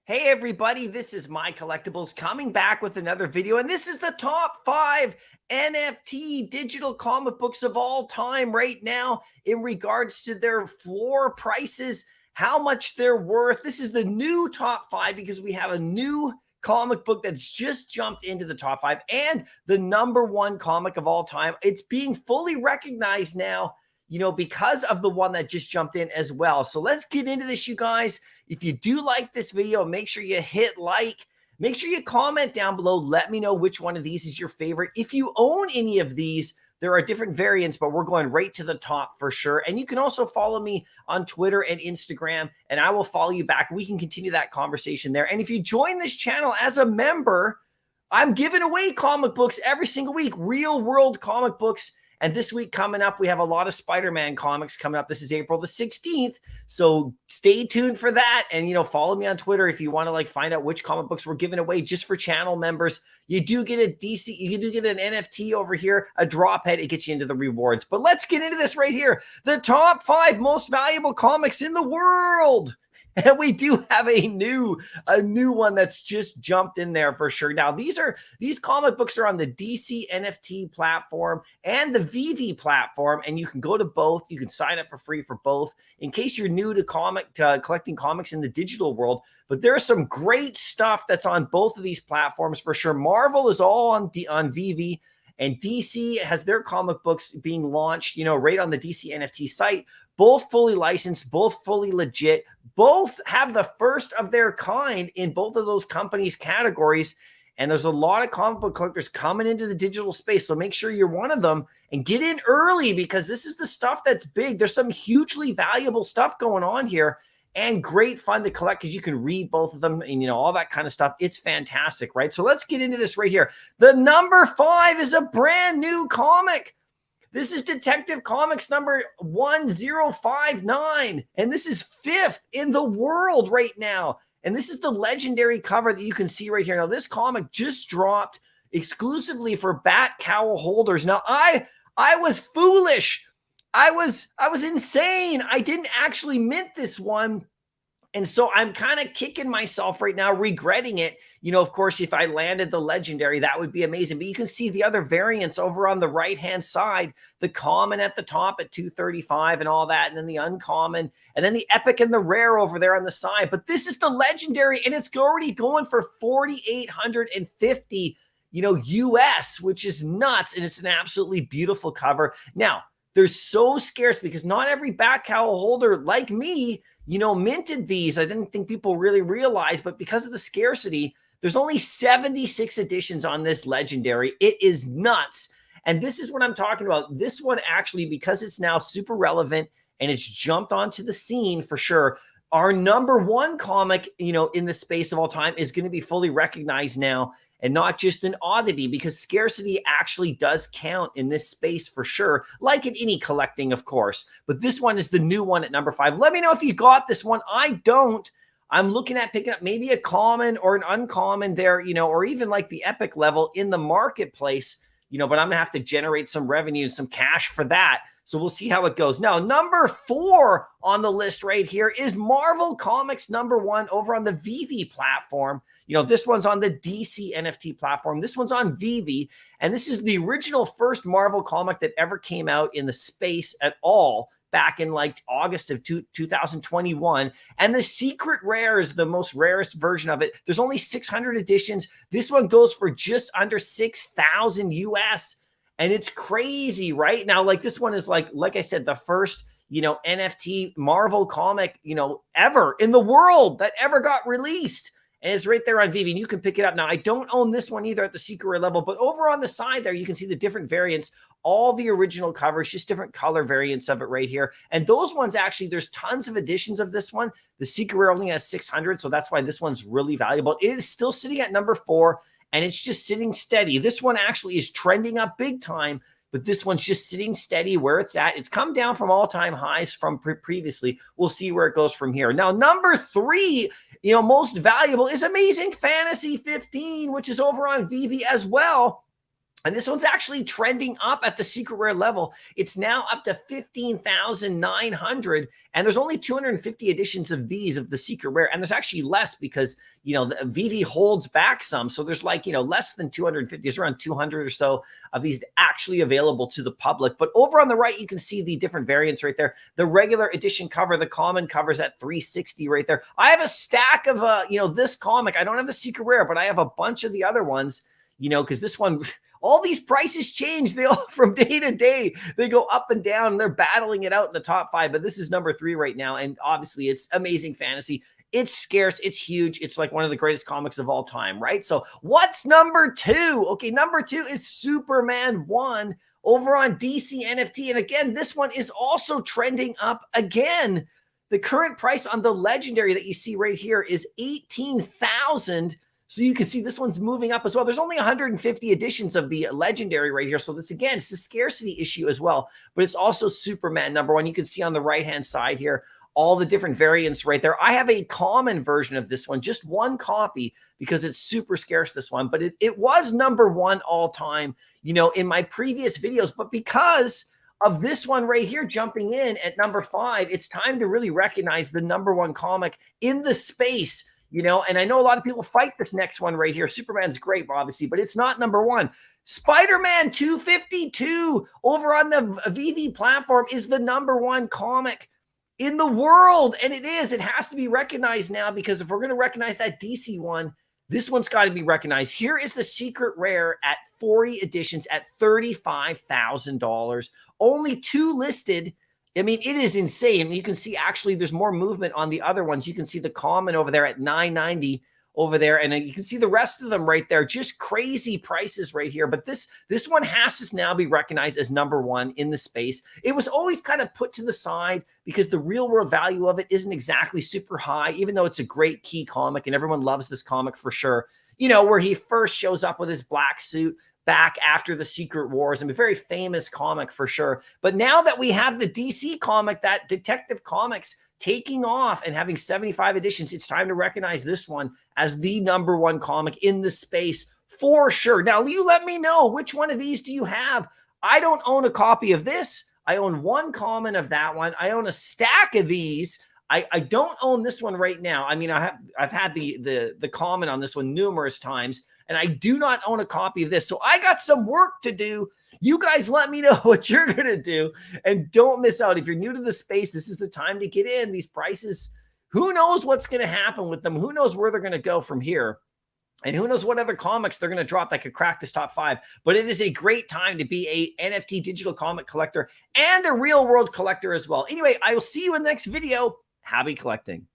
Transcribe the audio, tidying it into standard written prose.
Hey everybody, this is MyCollectables coming back with another video, and this is the top 5 NFT digital comic books of all time right now in regards to their floor prices, how much they're worth. This is the new top 5 because we have a new comic book that's just jumped into the top 5 and the #1 comic of all time. It's being fully recognized now, because of the one that just jumped in as well. So let's get into this, you guys. If you do like this video, make sure you hit like. Make sure you comment down below. Let me know which one of these is your favorite. If you own any of these, there are different variants, but we're going right to the top for sure. And you can also follow me on Twitter and Instagram, and I will follow you back. We can continue that conversation there. And if you join this channel as a member, I'm giving away comic books every single week, real world comic books. And this week coming up, we have a lot of Spider-Man comics coming up. This is April the 16th. So stay tuned for that. And, follow me on Twitter if you want to find out which comic books we're giving away just for channel members. You do get you do get an NFT over here, a drop head. It gets you into the rewards. But let's get into this right here. The top 5 most valuable comics in the world. And we do have a new one that's just jumped in there for sure. Now, these comic books are on the DC NFT platform and the Veve platform, and you can go to both. You can sign up for free for both in case you're new to collecting comics in the digital world. But there's some great stuff that's on both of these platforms for sure. Marvel is all on Veve, and DC has their comic books being launched, right on the DC NFT site. Both fully licensed, both fully legit, both have the first of their kind in both of those companies' categories. And there's a lot of comic book collectors coming into the digital space. So make sure you're one of them and get in early because this is the stuff that's big. There's some hugely valuable stuff going on here and great fun to collect because you can read both of them and, all that kind of stuff. It's fantastic, right? So let's get into this right here. The number 5 is a brand new comic. This is Detective Comics number 1059, and this is 5th in the world right now. And this is the legendary cover that you can see right here. Now, this comic just dropped exclusively for Bat Cowl holders. Now, I was foolish. I was insane. I didn't actually mint this one. And so I'm kind of kicking myself right now, regretting it. Of course, if I landed the legendary, that would be amazing. But you can see the other variants over on the right-hand side, the common at the top at 235 and all that, and then the uncommon, and then the epic and the rare over there on the side. But this is the legendary, and it's already going for $4,850, US, which is nuts, and it's an absolutely beautiful cover. Now, they're so scarce because not every Bat Cowl holder like me minted these. I didn't think people really realized, but because of the scarcity, there's only 76 editions on this legendary. It is nuts. And this is what I'm talking about. This one actually, because it's now super relevant and it's jumped onto the scene for sure, our #1 comic, in the space of all time is going to be fully recognized now and not just an oddity because scarcity actually does count in this space for sure, like in any collecting, of course. But this one is the new one at number 5. Let me know if you got this one. I don't. I'm looking at picking up maybe a common or an uncommon there, or even like the epic level in the marketplace, but I'm going to have to generate some revenue, some cash for that. So we'll see how it goes. Now, number 4 on the list right here is Marvel Comics #1 over on the Veve platform. This one's on the DC NFT platform. This one's on Veve. And this is the original first Marvel comic that ever came out in the space at all back in August of 2021. And the secret rare is the most rarest version of it. There's only 600 editions. This one goes for just under 6,000 US. And it's crazy, right? Now, this one is like I said, the first, NFT Marvel comic, ever in the world that ever got released. And it's right there on Veve, and you can pick it up. Now, I don't own this one either at the secret rare level, but over on the side there, you can see the different variants, all the original covers, just different color variants of it right here. And those ones, actually, there's tons of editions of this one. The secret rare only has 600, so that's why this one's really valuable. It is still sitting at number 4, and it's just sitting steady. This one actually is trending up big time, but this one's just sitting steady where it's at. It's come down from all-time highs from previously. We'll see where it goes from here. Now, number 3, most valuable is Amazing Fantasy 15, which is over on Veve as well. And this one's actually trending up at the secret rare level. It's now up to 15,900. And there's only 250 editions of these of the secret rare. And there's actually less because, the Veve holds back some. So there's like, less than 250. There's around 200 or so of these actually available to the public. But over on the right, you can see the different variants right there. The regular edition cover, the common cover's at 360 right there. I have a stack of, this comic. I don't have the secret rare, but I have a bunch of the other ones, because this one... All these prices change. They all from day to day, they go up and down, and they're battling it out in the top 5. But this is number 3 right now. And obviously it's amazing fantasy. It's scarce. It's huge. It's like one of the greatest comics of all time, right? So what's number 2? Okay, number 2 is Superman 1 over on DC NFT. And again, this one is also trending up again. The current price on the legendary that you see right here is 18,000. So you can see this one's moving up as well. There's only 150 editions of the legendary right here. So this, again, it's a scarcity issue as well. But it's also Superman number 1. You can see on the right-hand side here all the different variants right there. I have a common version of this one, just one copy, because it's super scarce, this one. But it was number 1 all time, in my previous videos. But because of this one right here jumping in at number 5, it's time to really recognize the number 1 comic in the space. And I know a lot of people fight this next one right here. Superman's great, obviously, but it's not number 1. Spider-Man 252 over on the Veve platform is the number 1 comic in the world. And it is. It has to be recognized now, because if we're going to recognize that DC one, this one's got to be recognized. Here is the secret rare at 40 editions at $35,000. Only 2 listed. I mean, it is insane. You can see actually there's more movement on the other ones. You can see the common over there at $990 over there. And then you can see the rest of them right there. Just crazy prices right here. But this one has to now be recognized as number 1 in the space. It was always kind of put to the side because the real world value of it isn't exactly super high, even though it's a great key comic and everyone loves this comic for sure. Where he first shows up with his black suit back after the Secret Wars, and a very famous comic for sure. But now that we have the DC comic, that Detective Comics taking off and having 75 editions, it's time to recognize this one as the number 1 comic in the space for sure. Now, you let me know, which one of these do you have? I don't own a copy of this. I own 1 common of that one. I own a stack of these. I don't own this one right now. I mean, I've had the common on this one numerous times, and I do not own a copy of this. So I got some work to do. You guys let me know what you're going to do, and don't miss out. If you're new to the space, this is the time to get in. These prices, who knows what's going to happen with them? Who knows where they're going to go from here? And who knows what other comics they're going to drop that could crack this top 5. But it is a great time to be a NFT digital comic collector and a real world collector as well. Anyway, I will see you in the next video. Happy collecting.